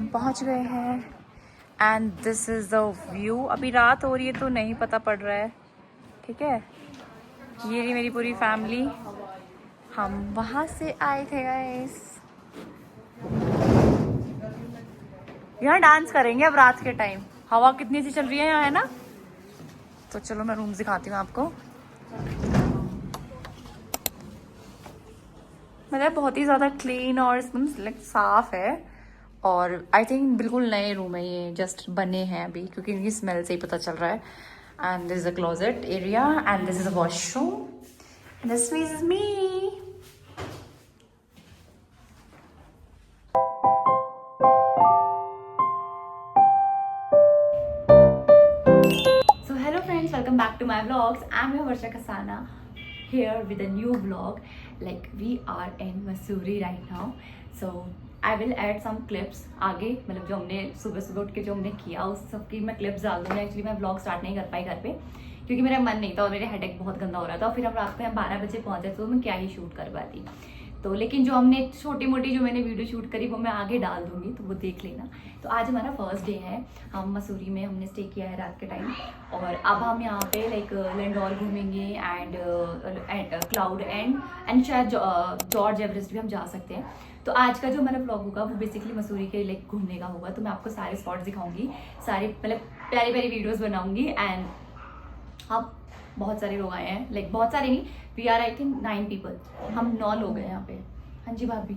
हम पहुंच गए हैं and this is the view. अभी रात हो रही है तो नहीं पता पड़ रहा है, ठीक है। ये रही मेरी पूरी फैमिली, हम वहाँ से आए थे गाइस। यहाँ डांस करेंगे अब रात के टाइम, हवा कितनी सी चल रही है यहाँ, है ना। तो चलो मैं रूम दिखाती हूँ आपको। मतलब बहुत ही ज़्यादा क्लीन और एकदम साफ है, और आई थिंक बिल्कुल नए रूम है ये, जस्ट बने हैं अभी क्योंकि इनकी स्मेल से ही पता चल रहा है। And this is a closet area and this is a washroom, this is me. So hello friends, welcome back to my vlogs. I'm your Varsha Kasana here with a new vlog. Like we are in Mussoorie right now. So I will add some clips आगे, मतलब जो हमने सुबह सुबह उठ के जो हमने किया उस सब की मैं क्लिप्स डाल दूँगी। एक्चुअली मैं व्लॉग स्टार्ट नहीं कर पाई घर पे क्योंकि मेरा मन नहीं था और मेरे हेडेक बहुत गंदा हो रहा था। फिर हम रात में 12 बजे पहुँचे तो मैं क्या ही शूट कर पाती। तो लेकिन जो हमने छोटी मोटी जो मैंने वीडियो शूट करी वो मैं आगे डाल दूंगी, तो वो देख लेना। तो आज हमारा फर्स्ट डे है, हम मसूरी में हमने स्टे किया है रात के टाइम, और अब हम यहाँ पे लाइक लैंडोर घूमेंगे एंड क्लाउड एंड शायद जॉर्ज एवरेस्ट भी हम जा सकते हैं। तो आज का जो हमारा व्लॉग होगा वो बेसिकली मसूरी के लाइक घूमने का होगा। तो मैं आपको सारे स्पॉट्स दिखाऊंगी, सारे मतलब प्यारी प्यारी वीडियोज़ बनाऊंगी। एंड अब बहुत सारे लोग आए हैं, लाइक बहुत सारे नहीं, we are I think 9 people, हम 9 लोग हैं यहाँ पे। हाँ जी भाभी,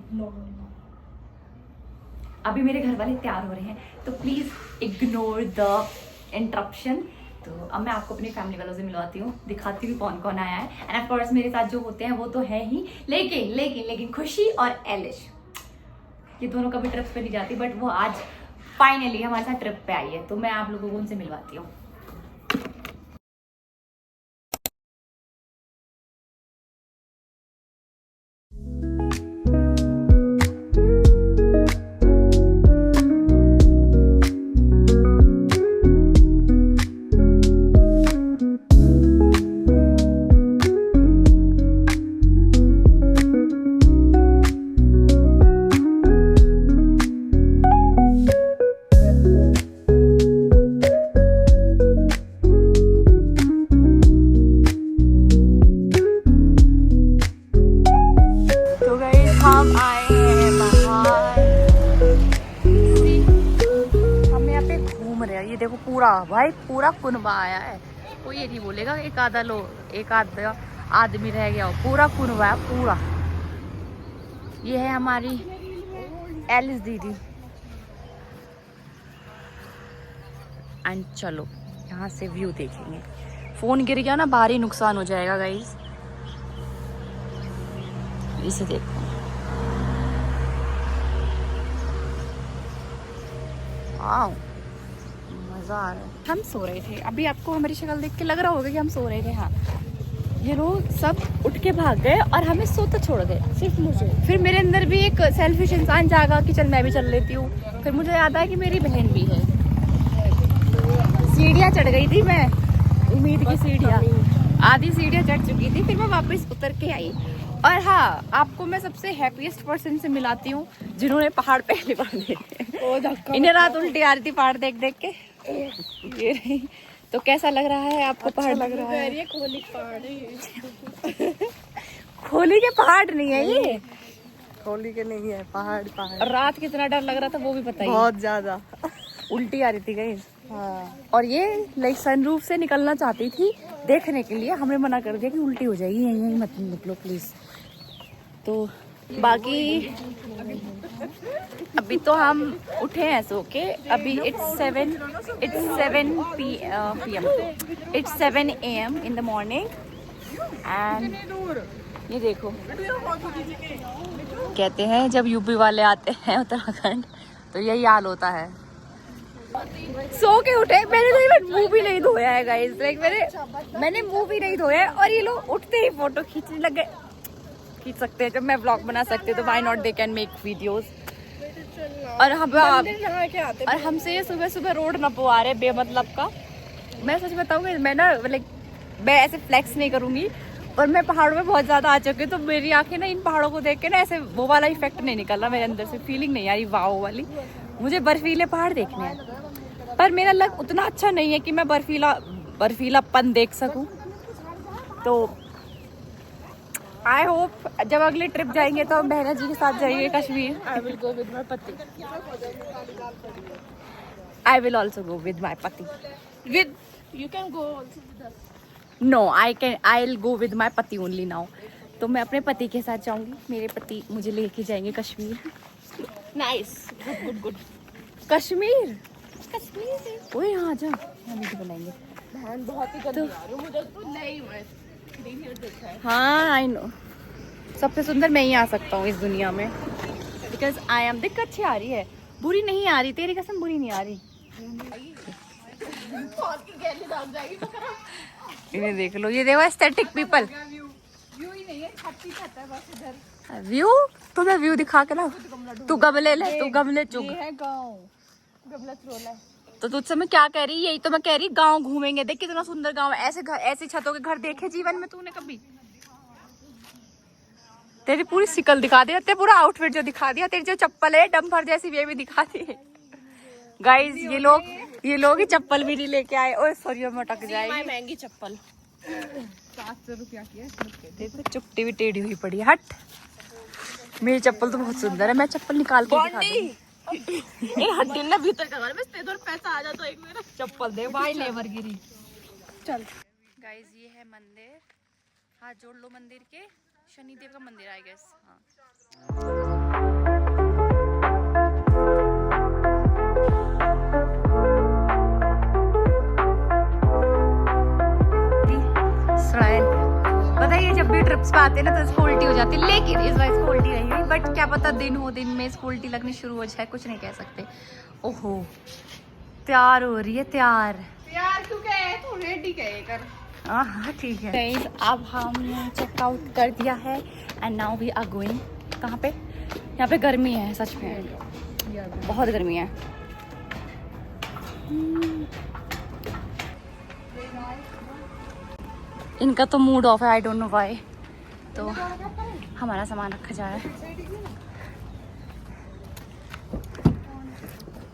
अभी मेरे घर वाले तैयार हो रहे हैं तो प्लीज इग्नोर द इंटरप्शन। तो अब मैं आपको अपनी फैमिली वालों से मिलवाती हूँ, दिखाती हूँ कौन कौन आया है। एंड ऑफ कोर्स मेरे साथ जो होते हैं वो तो है ही, लेकिन लेकिन लेकिन खुशी और एलिश ये दोनों कभी ट्रिप पे नहीं जाती, बट वो आज फाइनली हमारे साथ ट्रिप पे आई है। तो मैं आप लोगों को उनसे मिलवाती हूँ। हम आए हैं बाहर, हम यहाँ पे घूम रहे हैं। ये देखो पूरा भाई पूरा कुनबा आया है, कोई ये नहीं बोलेगा एक आधा आदमी रह गया हो, पूरा कुनबा है पूरा। ये है हमारी एलिस दीदी। एंड चलो यहाँ से व्यू देखेंगे। फोन गिर गया ना भारी नुकसान हो जाएगा गाइस, इसे देखो। मजा आ रहा है। हम सो रहे थे, अभी आपको हमारी शक्ल देख के लग रहा होगा कि हम सो रहे थे। हाँ, ये लोग सब उठ के भाग गए और हमें सोते छोड़ गए, सिर्फ मुझे। फिर मेरे अंदर भी एक सेल्फिश इंसान जागा कि चल मैं भी चल लेती हूँ। फिर मुझे याद आया कि मेरी बहन भी है। सीढ़ियाँ चढ़ गई थी मैं, उम्मीद की सीढ़ियाँ, आधी सीढ़ियाँ चढ़ चुकी थी, फिर मैं वापस उतर के आई। और हाँ, आपको मैं सबसे हैप्पीएस्ट पर्सन से मिलाती हूँ जिन्होंने पहाड़ पहली बार देखे। इन्हें रात उल्टी आ रही थी पहाड़ देख देख के। ये तो कैसा लग रहा है आपको? अच्छा पहाड़ लग रहा है? खोली पहाड़ है। खोली के पहाड़ नहीं है ये, खोली के नहीं है, पहाड़ पहाड़। और रात कितना डर लग रहा था वो भी पता ही, बहुत ज्यादा उल्टी आ रही थी गई। हाँ। और ये लाइक सनरूफ से निकलना चाहती थी देखने के लिए, हमने मना कर दिया कि उल्टी हो जाएगी, यहीं मत निकलो प्लीज। तो बाकी अभी तो हम उठे हैं सो के, अभी it's 7 AM in the morning. And ये देखो, कहते हैं जब यूपी वाले आते हैं उत्तराखंड तो यही हाल होता है। सो के उठे, मैंने तो इवन मुंह भी नहीं धोया है गाइस, लाइक मैंने मुंह भी नहीं धोया है, और ये लोग उठते ही फोटो खींचने लग गए। खींच सकते हैं, जब मैं व्लॉग बना सकते तो why not, they can make videos. और हमसे ये सुबह सुबह रोड न पवा रहे बेमतलब का। मैं सच बताऊंगी, मैं ना लाइक मैं ऐसे फ्लेक्स नहीं करूंगी, और मैं पहाड़ों में बहुत ज्यादा आ चुकी हूँ, तो मेरी आंखें ना इन पहाड़ों को देख के ना ऐसे वो वाला इफेक्ट नहीं निकल रहा मेरे अंदर से, फीलिंग नहीं आ रही वाओ वाली। मुझे बर्फीले पहाड़ देखने हैं, पर मेरा लक उतना अच्छा नहीं है कि मैं बर्फीलापन देख सकूं। तो आई होप जब अगले ट्रिप जाएंगे तो हम बहना जी के साथ जाएंगे Kashmir. I will go with my पति. I will also go with my पति। With you can go also with us. No I will go with my पति ओनली नाउ। तो मैं अपने पति के साथ जाऊंगी, मेरे पति मुझे लेके जाएंगे Kashmir. Nice. Good good. Kashmir Kashmir ओए यहाँ जा, हम वीडियो बनाएंगे। बहन बहुत ही गंदी आ रही है, मुझे तो नहीं मैं नहीं देखा है। हाँ आई नो, सबसे सुंदर मैं ही आ सकता हूँ इस दुनिया में, बिकॉज आई एम। देख अच्छी आ रही है, बुरी नहीं आ रही, तेरी कसम बुरी नहीं आ रही। कौन की गैलरी डाल जाएगी पकड़ा। इन्हें देख लो, ये देखो एस्थेटिक पीपल। व्यू ही नहीं है, छत्ती छत है बस इधर। व्यू तो मैं व्यू दिखा के लाऊं, तू गमले ले, तू गमले चुग। ये है गांव, गमला त्रोला है। तो तुझसे मैं क्या कह रही, यही तो मैं कह रही, गांव घूमेंगे। देख कितना सुंदर गांव है, ऐसे घर, ऐसी छतों के घर देखे जीवन में तूने कभी? तेरी पूरी शिकल दिखा दिया, तेरा पूरा आउटफिट जो दिखा दिया, तेरी जो चप्पल है डम्पर जैसी ये भी दिखा दी। गाइस ये लोग ही चप्पल भी नहीं लेके आए। ओए सॉरी मैं अटक जाएगी। महंगी चप्पल 700 रुपया की है। देखो चुट्टी भी टेढ़ी हुई पड़ी है। हट, मेरी चप्पल तो बहुत सुंदर है, मैं चप्पल निकाल के दिखा दूंगी। ये हड्डी ना भीतर का घर में तेरे पैसा आ जाता एक मेरा चप्पल दे भाई, लेबर गिरी। चल गाइस ये है मंदिर, हाथ जोड़ लो मंदिर के, शनिदेव का मंदिर आई गेस। हाँ पता है, ये जब भी ट्रिप्स पे आते हैं ना तो इसको उल्टी हो जाती है, लेकिन इस बार इसको उल्टी नहीं हुई। बट क्या पता दिन हो, दिन में इसको उल्टी लगनी शुरू हो जाए, कुछ नहीं कह सकते। ओहो तैयार हो रही है, तैयार तू क्या है, तू रेडी क्या कर। हाँ ठीक है। गाइस अब हमने चेकआउट कर दिया है and now we are going. कहाँ पे? यहाँ पे गर्मी है सच में, बहुत गर्मी है। इनका तो मूड ऑफ है, आई डोंट नो व्हाई। तो हमारा सामान रखा जा रहा है।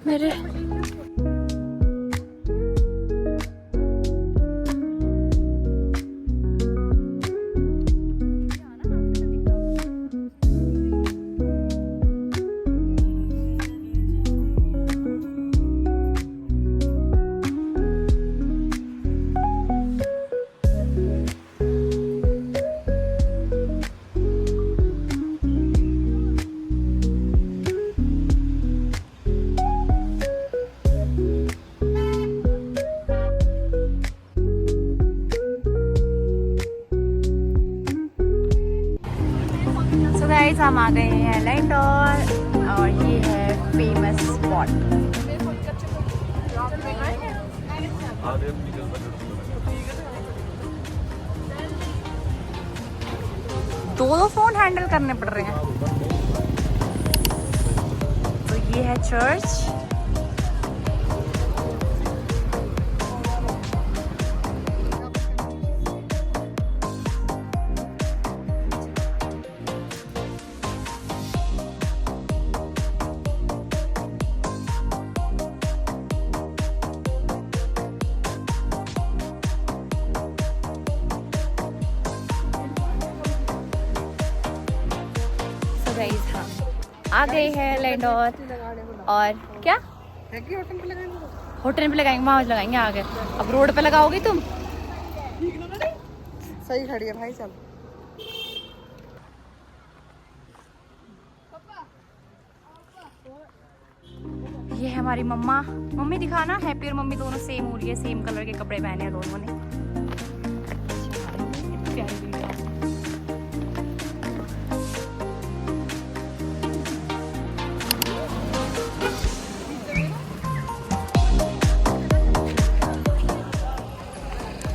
मेरे गाइस हम आ गए हैं लैंडोर और ये है फेमस स्पॉट। दो फोन हैंडल करने पड़ रहे हैं। तो ये है चर्च। हाँ आ गए हैं लैंडोर। और क्या होटल पे लगाएंगे, वहाँ लगाएंगे आगे। अब रोड पे लगाओगी तुम? सही खड़ी है भाई। चल ये है हमारी मम्मा। मम्मी दिखाना, हैप्पी और मम्मी दोनों सेम हो रही है, सेम कलर के कपड़े पहने हैं दोनों ने।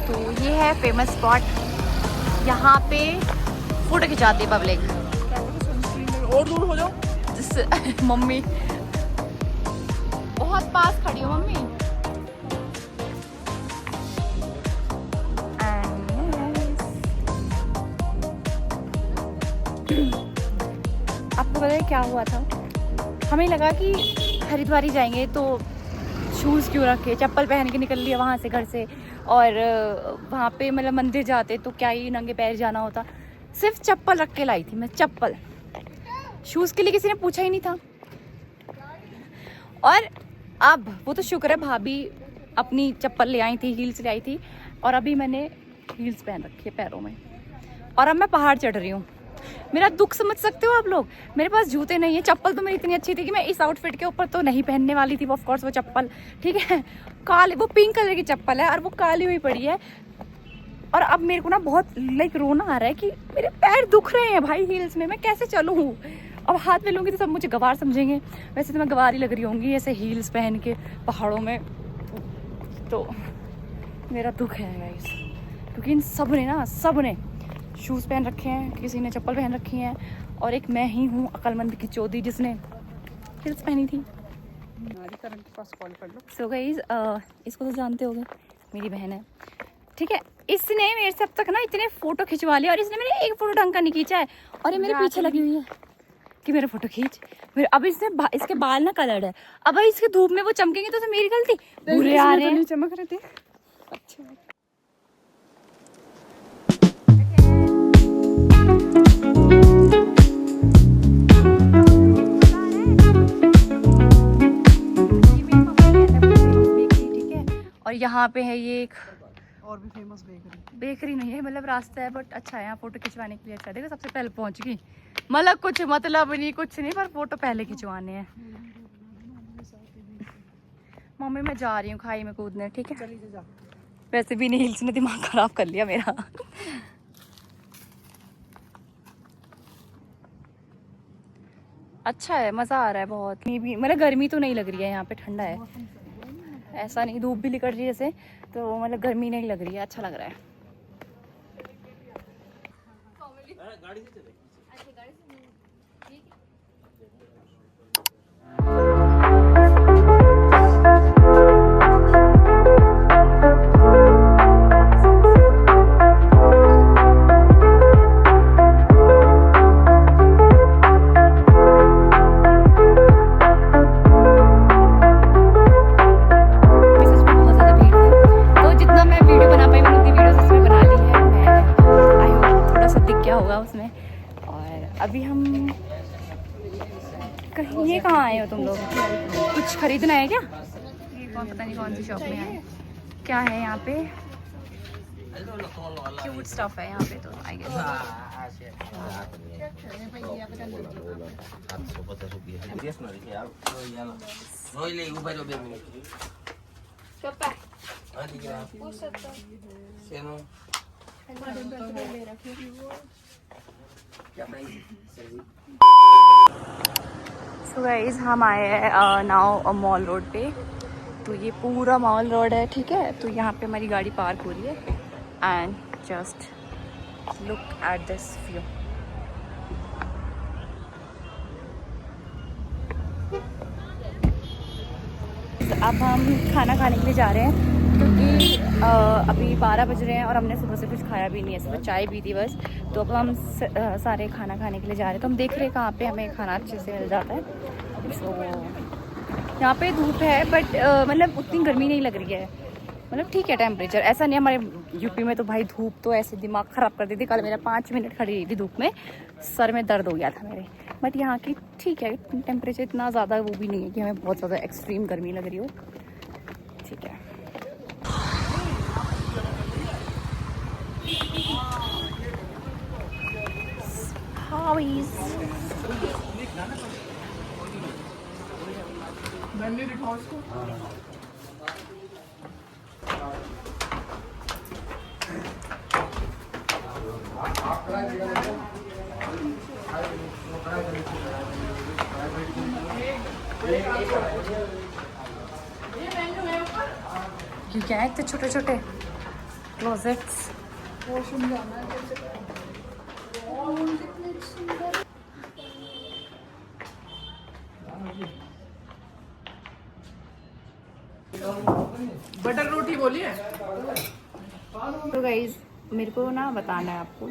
तो ये है फेमस स्पॉट, यहाँ पे फोटो खिंचाती है पब्लिक। और दूर हो जाओ जिससे मम्मी बहुत पास खड़ी हो मम्मी। आपको पता है क्या हुआ था? हमें लगा कि हरिद्वार जाएंगे तो शूज़ क्यों रखे, चप्पल पहन के निकल लिया वहाँ से घर से, और वहाँ पे मतलब मंदिर जाते तो क्या ही नंगे पैर जाना होता। सिर्फ चप्पल रख के लाई थी मैं, चप्पल। शूज़ के लिए किसी ने पूछा ही नहीं था। और अब वो तो शुक्र है भाभी अपनी चप्पल ले आई थी, हील्स ले आई थी, और अभी मैंने हील्स पहन रखी है पैरों में, और अब मैं पहाड़ चढ़ रही हूँ। मेरा दुख समझ सकते हो आप लोग, मेरे पास जूते नहीं है। चप्पल तो मेरी इतनी अच्छी थी कि मैं इस आउटफिट के ऊपर तो नहीं पहनने वाली थी ऑफ कोर्स वो चप्पल, ठीक है। काली, वो पिंक कलर की चप्पल है और वो काली हुई पड़ी है। और अब मेरे को ना बहुत लाइक रोना आ रहा है कि मेरे पैर दुख रहे हैं भाई हील्स में, मैं कैसे चलूँ। अब हाथ में लूँगी तो सब मुझे गवार समझेंगे, वैसे तो मैं गवार ही लग रही होंगी ऐसे हील्स पहन के पहाड़ों में। तो मेरा दुख है गाइस, क्योंकि इन सब ने शूज़ पहन रखे हैं, किसी ने चप्पल पहन रखी हैं, और एक मैं ही हूँ अक्लमंद की चौधरी जिसने हील्स पहनी थी। सो गाइस इसको तो जानते होगे, मेरी बहन है, ठीक है। इसने मेरे से अब तक ना इतने फोटो खिंचवा लिया, और इसने मेरे एक फोटो ढंग का नहीं खींचा है, और ये मेरे पीछे लगी हुई है कि मेरा फोटो खींच। अब इसने इसके बाल ना कलर्ड है, अब इसके धूप में वो चमकेंगे तो मेरी गलती, बुरे आ रहे हैं। चमक रहे थे। अच्छा और यहाँ पे है ये एक और भी फेमस बेकरी नहीं है, मतलब रास्ता है, बट अच्छा है यहाँ फोटो खिंचवाने के लिए। अच्छा देखो सबसे पहले पहुँच गई, मतलब कुछ मतलब नहीं, कुछ नहीं, पर फोटो पहले खिंचवाने हैं। मम्मी मैं जा रही हूँ खाई में कूदने, ठीक है। वैसे भी नहीं, हिल्स ने दिमाग खराब कर लिया मेरा। अच्छा है, मज़ा आ रहा है बहुत। भी मतलब गर्मी तो नहीं लग रही है यहाँ पे, ठंडा है, ऐसा नहीं धूप भी निकल रही है जैसे, तो मतलब गर्मी नहीं लग रही है, अच्छा लग रहा है। उसमें। और अभी हम कहीं, ये कहाँ आए हो तुम लोग, कुछ खरीदना है क्या? ये पता नहीं कौन सी शॉप में है, क्या है यहाँ पे, क्यूट स्टफ है यहाँ पे तो आई गेस। सो गाइस हम आए हैं नाउ मॉल रोड पे, तो ये पूरा मॉल रोड है, ठीक है। तो यहाँ पे हमारी गाड़ी पार्क हो रही है, and just look at this view. अब हम खाना खाने के लिए जा रहे हैं, क्योंकि अभी 12 बज रहे हैं और हमने सुबह से कुछ खाया भी नहीं है, सिर्फ चाय पी थी बस। तो अब हम सारे खाना खाने के लिए जा रहे हैं, तो हम देख रहे हैं कहाँ पे हमें खाना अच्छे से मिल जाता है। तो यहाँ पे धूप है, बट मतलब उतनी गर्मी नहीं लग रही है, मतलब ठीक है टेम्परेचर, ऐसा नहीं। हमारे यूपी में तो भाई धूप तो ऐसे दिमाग ख़राब कर दी थी। कल मेरा 5 मिनट खड़ी रही थी धूप में, सर में दर्द हो गया था मेरे। बट यहाँ की ठीक है, टेम्परेचर इतना ज़्यादा वो भी नहीं है कि हमें बहुत ज़्यादा एक्सट्रीम गर्मी लग रही हो, ठीक है। ये क्या है इतने छोटे छोटे क्लोजेट्स? बटर रोटी बोलिए। तो गाइज मेरे को ना बताना है आपको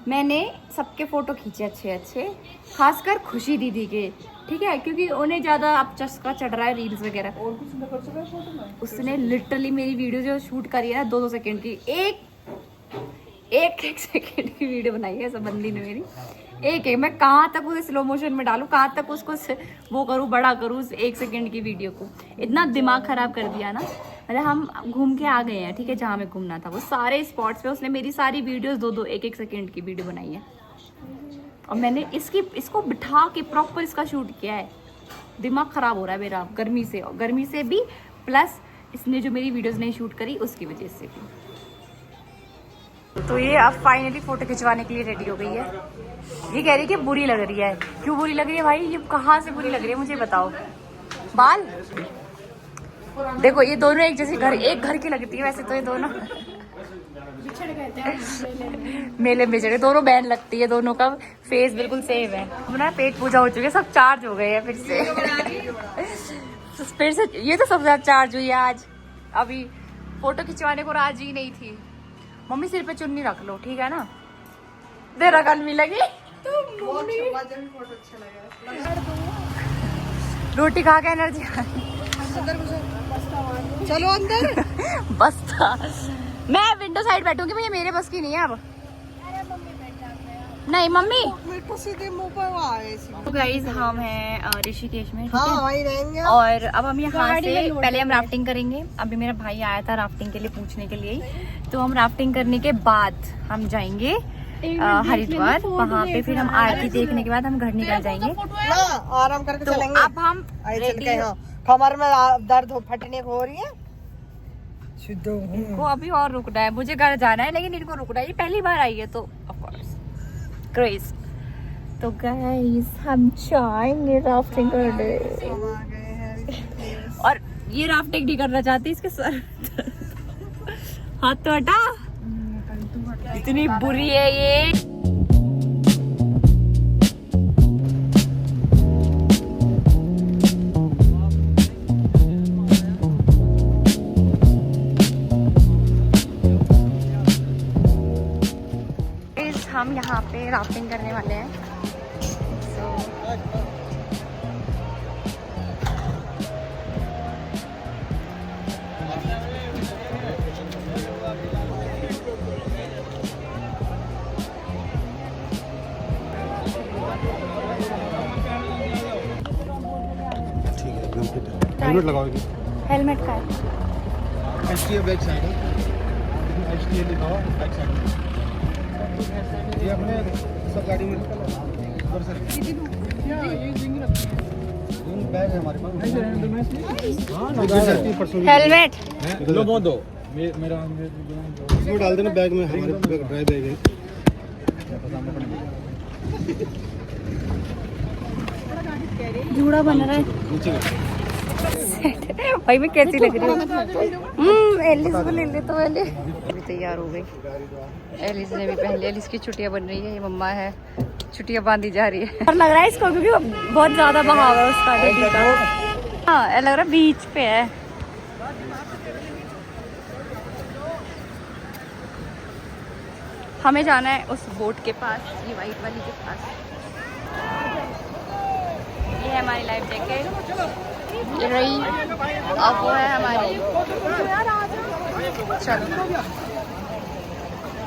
मैंने सबके फ़ोटो खींचे अच्छे अच्छे, खासकर खुशी दीदी के, ठीक है, क्योंकि उन्हें ज़्यादा अब चस्का चढ़ रहा है रील्स वगैरह। और कुछ न कर सका फोटो में। उसने लिटरली मेरी वीडियो जो शूट करी है ना 2-2 सेकंड की, एक सेकंड की वीडियो बनाई है सब बंदी ने मेरी। एक मैं कहाँ तक उसे स्लो मोशन में डालूँ, कहाँ तक उसको वो करूँ, बड़ा करूँ उस 1 सेकंड की वीडियो को। इतना दिमाग ख़राब कर दिया ना। मतलब हम घूम के आ गए हैं, ठीक है, जहाँ हमें घूमना था वो सारे स्पॉट्स पे उसने मेरी सारी वीडियोस 2-2 1-1 सेकंड की वीडियो बनाई है, और मैंने इसको बिठा के प्रॉपर इसका शूट किया है। दिमाग ख़राब हो रहा है मेरा गर्मी से भी, प्लस इसने जो मेरी वीडियोस नहीं शूट करी उसकी वजह से भी। तो ये अब फाइनली फ़ोटो खिंचवाने के लिए रेडी हो गई है। ये कह रही है कि बुरी लग रही है। क्यों बुरी लग रही है भाई, ये कहाँ से बुरी लग रही है मुझे बताओ। बाल देखो, ये दोनों एक घर की लगती है वैसे तो। ये दोनों मेले में जगह दोनों बहन लगती है, दोनों का फेस बिल्कुल सेम है। अपना पेट पूजा हो चुकी है, सब चार्ज हो गए हैं फिर से ये तो सबसे ज्यादा चार्ज हुई है आज। अभी फोटो खिंचवाने को राजी नहीं थी। मम्मी सिर पे चुन्नी रख लो, ठीक है ना, तेरा गर्मी लगी तो रोटी खा के एनर्जी चलो अंदर। बस था, मैं विंडो साइड बैठूंगी, भैया मेरे बस की नहीं है अब। नहीं मम्मी, मेरे को सीधे मुंह पर वो आए सी। तो गाइस हम हैं ऋषिकेश में, ठीक हाँ है? वहीं रहेंगे। और अब हम यहाँ से पहले हम राफ्टिंग करेंगे। अभी मेरा भाई आया था राफ्टिंग के लिए पूछने के लिए, तो हम राफ्टिंग करने के बाद हम जाएंगे हरिद्वार। वहाँ पे फिर हम आरती देखने के बाद हम घर निकल जाएंगे। ना आराम करके तो चलेंगे। अब हम रेडी कमर में दर्द फटने को हो रही है। इनको अभी और रुकना है, मुझे घर जाना है लेकिन इनको रुकना है। ये पहली बार आई है तो ऑफ कोर्स क्रेज। तो गाइस हम जाएंगे राफ्टिंग करने, और ये राफ्टिंग नहीं करना चाहती, इसके सर हाथ तो हटा, इतनी बुरी है ये। हम यहाँ पे राफ्टिंग करने वाले हैं। हेलमेट लगाओगे? हेलमेट का है। HTA बैक साइड है, HTA लिखा हुआ बैक साइड में। ये अपने सब गाड़ी में उधर से बैग है हमारे पास। हेलमेट लो बहुत दो मेरा इसमें डाल देना बैग में, हमारे ड्राई बैग है। जूड़ा बन रहा है नीचे भाई, मैं कैसी लग रही हूँ? एलिस को ले ले तो पहले। अभी तैयार हो गई एलिस ने भी पहन लिया। एलिस की छुट्टियां बन रही है, ये मम्मा है, छुट्टियां बांधी जा रही है। और लग रहा है इसको क्योंकि बहुत ज्यादा बहाव है उसका। हाँ लग रहा है बीच पे है। हमें जाना है उस बोट के पास, ये वाइट वाली के पास। ये है हमारी लाइफ जैकेट, ये रही, अब वो है हमारी।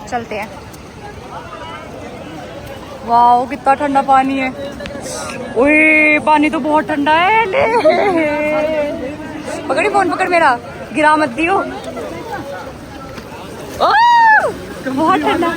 चलते हैं। वाओ कितना ठंडा पानी है। ओए पानी तो बहुत ठंडा है। ले पकड़ी, फोन पकड़ मेरा, गिरा मत दियो। बहुत ठंडा।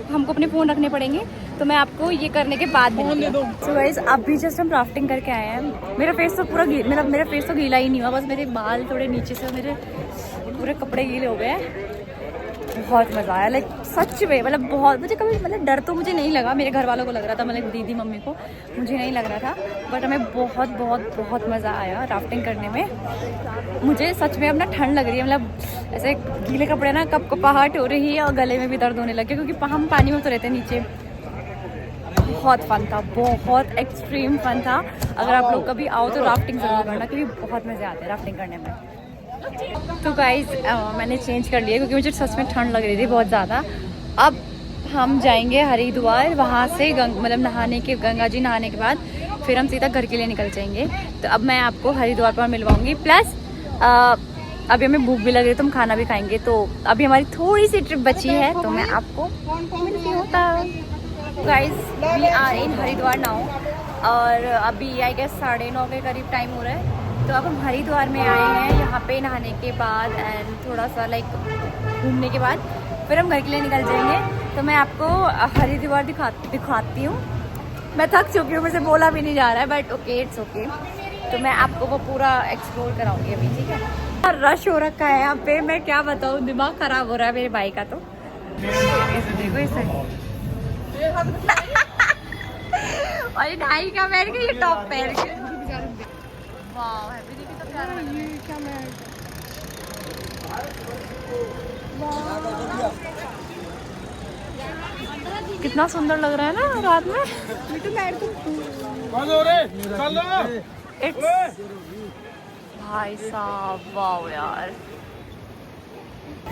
हमको अपने फ़ोन रखने पड़ेंगे, तो मैं आपको ये करने के बाद तो गाइस अभी जस्ट हम राफ्टिंग करके आए हैं। मेरा फेस तो पूरा मेरा फेस तो गीला ही नहीं हुआ, बस मेरे बाल थोड़े नीचे से, मेरे पूरे कपड़े गीले हो गए हैं। बहुत मज़ा आया, लाइक सच में, मतलब बहुत। मुझे कभी मतलब डर तो मुझे नहीं लगा, मेरे घर वालों को लग रहा था, मतलब दीदी मम्मी को, मुझे नहीं लग रहा था, बट हमें बहुत बहुत बहुत मज़ा आया राफ्टिंग करने में। मुझे सच में अब ना ठंड लग रही है, मतलब ऐसे गीले कपड़े ना कपकपाहट हो रही है और गले में भी दर्द होने लगे, क्योंकि हम पानी में उतरे थे नीचे। बहुत फन था, बहुत एक्सट्रीम फन था। अगर आप लोग कभी आओ तो राफ्टिंग ज़रूर करना, क्योंकि बहुत मज़े आते हैं राफ्टिंग करने में। तो गाइज मैंने चेंज कर लिया क्योंकि मुझे सच में ठंड लग रही थी बहुत ज़्यादा। अब हम जाएंगे हरिद्वार, वहाँ से मतलब नहाने के, गंगा जी नहाने के बाद फिर हम सीधा घर के लिए निकल जाएंगे। तो अब मैं आपको हरिद्वार पर मिलवाऊंगी। प्लस अभी हमें भूख भी लग रही है तो हम खाना भी खाएंगे। तो अभी हमारी थोड़ी सी ट्रिप बची है तो मैं आपको मिलती हूँ। Guys we are in Haridwar now और अभी आई गेस 9:30 के करीब टाइम हो रहा है। तो अब हम हरिद्वार में आए हैं, यहाँ पे नहाने के बाद एंड थोड़ा सा लाइक घूमने के बाद फिर हम घर के लिए निकल जाएंगे। तो मैं आपको हरिद्वार दिखाती हूँ। मैं थक चुकी हूँ, मुझे बोला भी नहीं जा रहा है, बट ओके इट्स ओके। तो मैं आपको वो पूरा एक्सप्लोर कराऊंगी अभी, ठीक है। रश हो रखा है यहाँ पे, मैं क्या बताऊँ, दिमाग खराब हो रहा है मेरे भाई का। तो देखो इसे और ढाई का पहन के, ये टॉप पहन के, वाह हैप्पी दीदी तो प्यारा लग रहा है। क्या मैं कितना सुंदर लग रहा है ना रात में। भाई साहब वाह यार,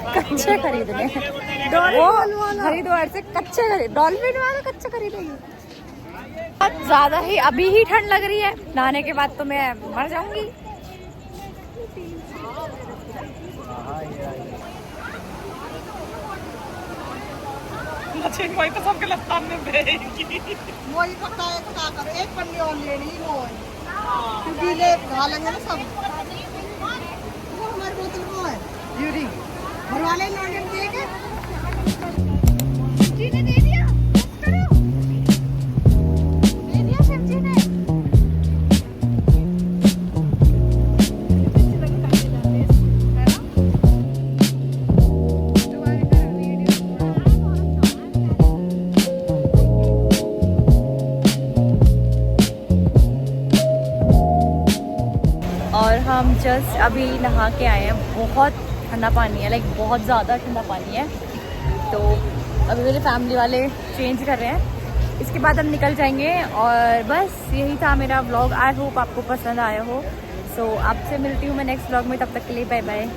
कच्चे खरीदने हरिद्वार से, कच्चे खरीद, डॉल्फिन वाला कच्चे खरीदेंगे। बहुत ज्यादा ही अभी ही ठंड लग रही है, नहाने के बाद तो मैं मर जाऊंगी। वही तो सबके लत्ता में बेगी। वही पता है तो क्या करो, एक पन्नी और लेनी क्योंकि ले डालेंगे ना सब। वो हमारी बोतल को है यूरी भरवा ले, लॉन्ड्री दे के जी ने दे दिया, करो दे दिया सब जी ने। और हम जस्ट अभी नहा के आए हैं, बहुत ठंडा पानी है, लाइक बहुत ज़्यादा ठंडा पानी है। तो अभी मेरे फैमिली वाले चेंज कर रहे हैं, इसके बाद हम निकल जाएंगे। और बस यही था मेरा व्लॉग, आई होप आपको पसंद आया हो। सो आपसे मिलती हूँ मैं नेक्स्ट व्लॉग में, तब तक के लिए बाय बाय।